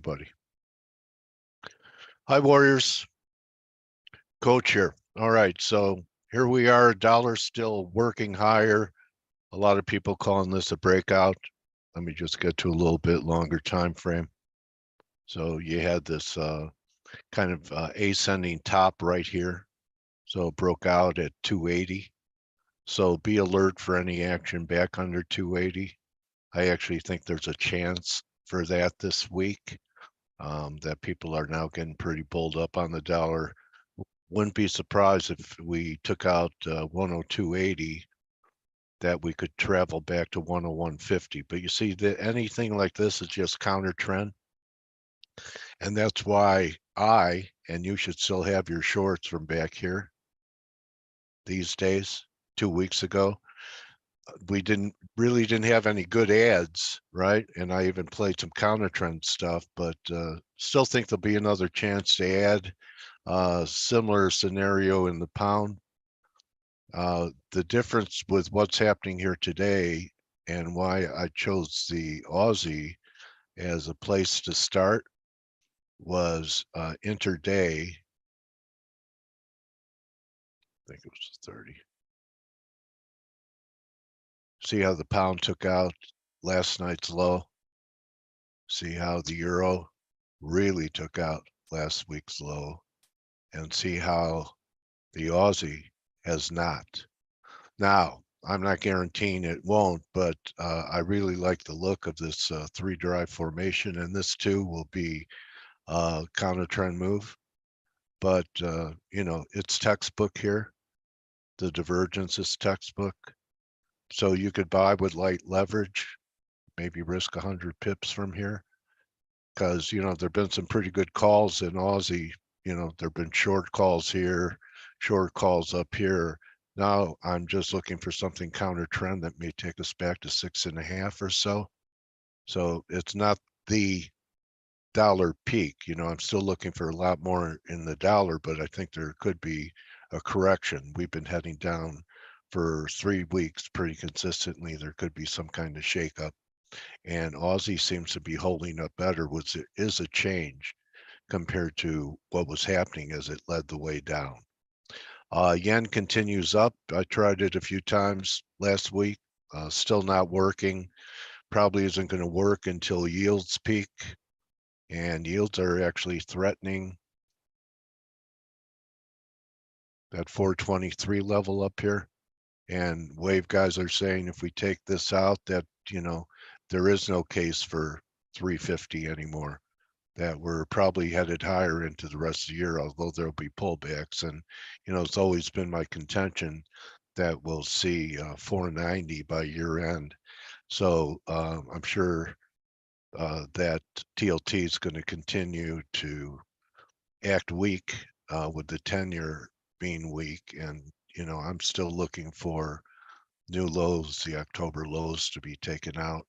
everybody. Hi, Warriors. Coach here. All right, so here we are. Dollar still working higher. A lot of people calling this a breakout. Let me just get to a little bit longer time frame. So you had this kind of ascending top right here. So it broke out at 280. So be alert for any action back under 280. I actually think there's a chance for that this week. That people are now getting pretty bulled up on the dollar. Wouldn't be surprised if we took out 102.80, that we could travel back to 101.50. But you see that anything like this is just counter trend. And that's why and you should still have your shorts from back here these days. 2 weeks ago, we really didn't have any good ads, right? And I even played some counter trend stuff, but still think there'll be another chance to add. Similar scenario in the pound. The difference with what's happening here today and why I chose the Aussie as a place to start was intraday. I think it was 30. See how the pound took out last night's low? See how the euro really took out last week's low? And see how the Aussie has not. Now, I'm not guaranteeing it won't, but I really like the look of this three drive formation, and this too will be a counter trend move. But you know, it's textbook here. The divergence is textbook. So you could buy with light leverage, maybe risk 100 pips from here, because you know there've been some pretty good calls in Aussie. You know, there've been short calls here, short calls up here. Now I'm just looking for something counter trend that may take us back to 6.5 or so. So it's not the dollar peak. You know, I'm still looking for a lot more in the dollar, but I think there could be a correction. We've been heading down for 3 weeks pretty consistently. There could be some kind of shakeup. And Aussie seems to be holding up better, which is a change compared to what was happening as it led the way down. Yen continues up. I tried it a few times last week, still not working. Probably isn't going to work until yields peak, and yields are actually threatening that 423 level up here. And wave guys are saying if we take this out, that, you know, there is no case for 350 anymore, that we're probably headed higher into the rest of the year, although there'll be pullbacks. And, you know, it's always been my contention that we'll see 490 by year end. So I'm sure that TLT is going to continue to act weak with the 10-year being weak. And, you know, I'm still looking for new lows, the October lows, to be taken out.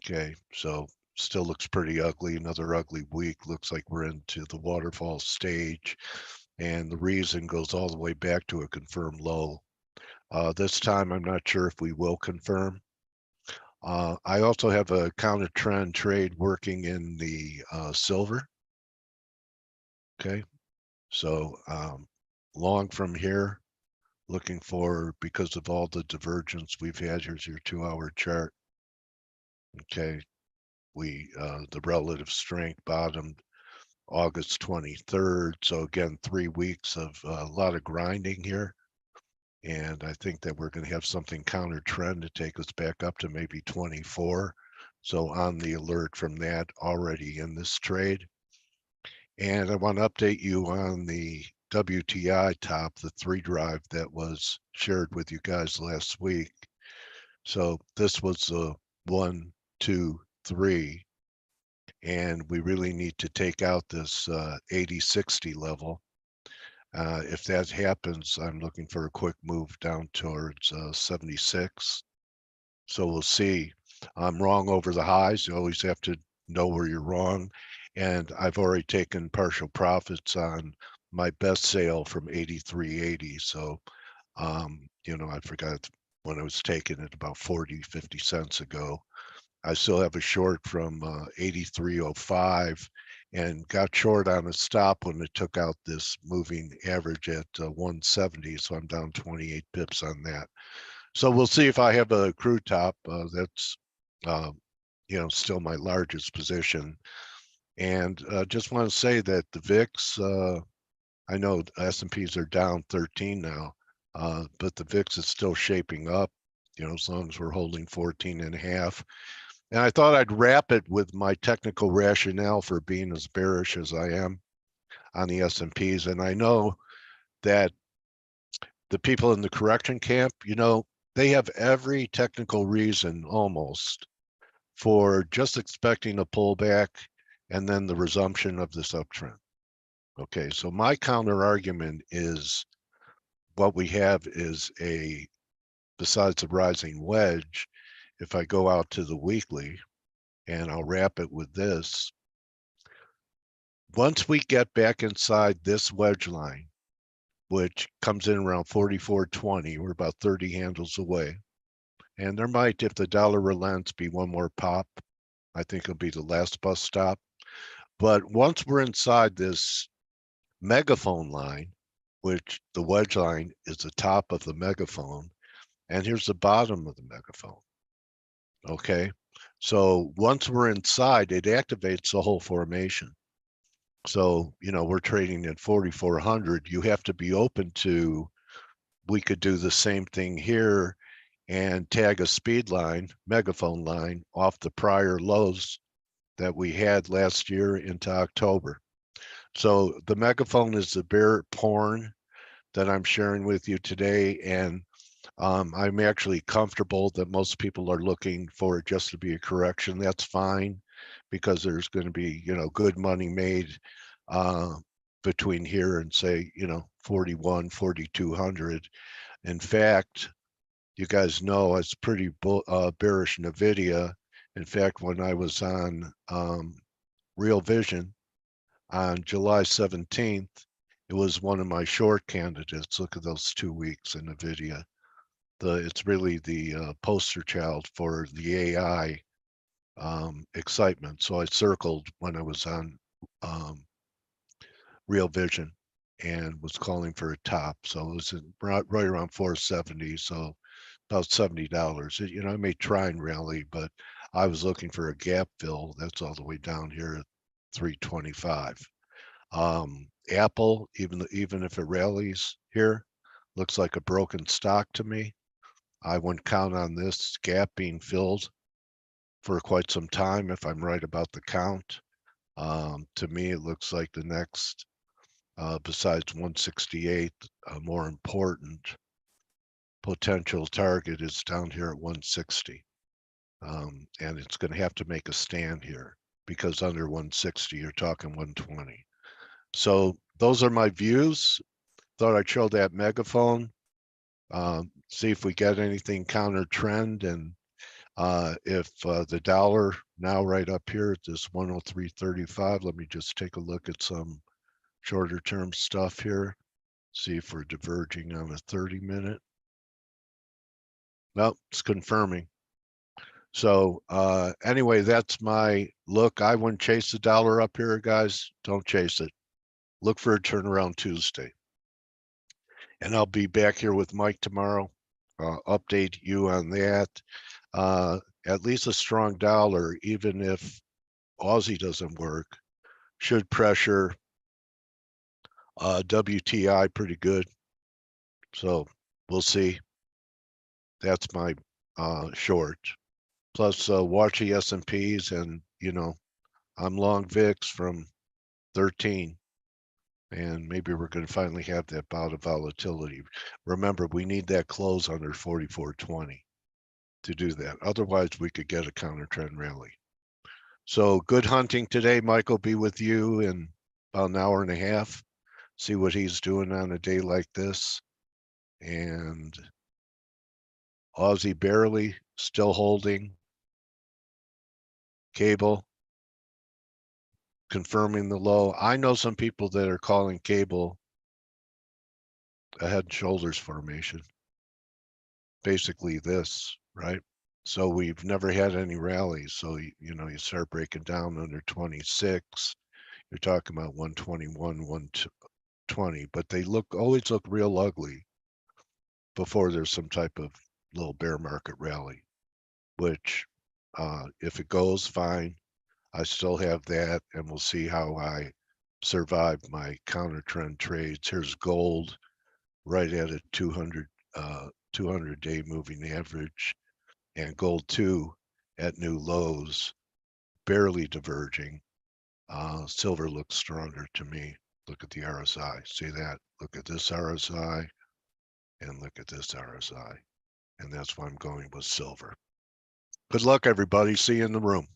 Okay, so still looks pretty ugly. Another ugly week. Looks like we're into the waterfall stage, and the reason goes all the way back to a confirmed low. This time, I'm not sure if we will confirm. I also have a counter trend trade working in the silver. Okay, so long from here, looking for, because of all the divergence we've had. Here's your 2-hour chart. Okay, the relative strength bottomed August 23rd. So again, 3 weeks of a lot of grinding here. And I think that we're going to have something counter trend to take us back up to maybe 24. So on the alert from that already in this trade. And I want to update you on the WTI top, the 3 drive that was shared with you guys last week. So this was the 1, 2, 3. And we really need to take out this 80-60 level. If that happens, I'm looking for a quick move down towards 76. So we'll see. I'm wrong over the highs. You always have to know where you're wrong. And I've already taken partial profits on my best sale from 83.80. So, you know, I forgot when I was taking it about 40, 50 cents ago. I still have a short from 83.05 and got short on a stop when it took out this moving average at 170. So I'm down 28 pips on that. So we'll see if I have a crew top. That's, still my largest position. And just want to say that the VIX, I know S&Ps are down 13 now, but the VIX is still shaping up, as long as we're holding 14.5. And I thought I'd wrap it with my technical rationale for being as bearish as I am on the S&Ps. And I know that the people in the correction camp, they have every technical reason almost for just expecting a pullback and then the resumption of this uptrend. Okay, so my counter argument is what we have is besides a rising wedge, if I go out to the weekly, and I'll wrap it with this, once we get back inside this wedge line, which comes in around 44.20, we're about 30 handles away. And there might, if the dollar relents, be one more pop. I think it'll be the last bus stop. But once we're inside this megaphone line, which the wedge line is the top of the megaphone, and here's the bottom of the megaphone. Okay, so once we're inside, it activates the whole formation. So, we're trading at 4,400. You have to be open to, we could do the same thing here and tag a speed line, megaphone line, off the prior lows that we had last year into October. So the megaphone is the bear porn that I'm sharing with you today. And I'm actually comfortable that most people are looking for it just to be a correction. That's fine, because there's going to be, good money made between here and say, 41, 4,200. In fact, you guys know I was pretty bearish NVIDIA. In fact, when I was on Real Vision on July 17th, it was one of my short candidates. Look at those 2 weeks in NVIDIA. It's really the poster child for the AI excitement. So I circled when I was on Real Vision and was calling for a top. So it was right around 470. So about $70. I may try and rally, but I was looking for a gap fill. That's all the way down here at 325. Apple, even if it rallies here, looks like a broken stock to me. I wouldn't count on this gap being filled for quite some time if I'm right about the count. To me, it looks like the next, besides 168, a more important potential target is down here at 160. And it's going to have to make a stand here, because under 160, you're talking 120. So those are my views. Thought I'd show that megaphone, see if we get anything counter trend. And if the dollar now right up here at this 103.35, let me just take a look at some shorter term stuff here. See if we're diverging on a 30-minute. Nope, it's confirming. So anyway, that's my look. I wouldn't chase the dollar up here, guys. Don't chase it. Look for a turnaround Tuesday. And I'll be back here with Mike tomorrow. Update you on that. At least a strong dollar, even if Aussie doesn't work, should pressure WTI pretty good. So we'll see. That's my short. Plus, watch the S&Ps, and I'm long VIX from 13, and maybe we're going to finally have that bout of volatility. Remember, we need that close under 44.20 to do that. Otherwise, we could get a counter trend rally. So good hunting today. Mike will be with you in about an hour and a half. See what he's doing on a day like this. And Aussie barely still holding. Cable confirming the low. I know some people that are calling cable a head and shoulders formation. Basically this, right? So we've never had any rallies. So, you know, you start breaking down under 26, you're talking about 121, 120, but they always look real ugly before there's some type of little bear market rally, which if it goes, fine. I still have that, and we'll see how I survive my counter trend trades. Here's gold right at a 200-day moving average, and gold 2 at new lows, barely diverging. Silver looks stronger to me. Look at the RSI. See that? Look at this RSI and look at this RSI. And that's why I'm going with silver. Good luck, everybody. See you in the room.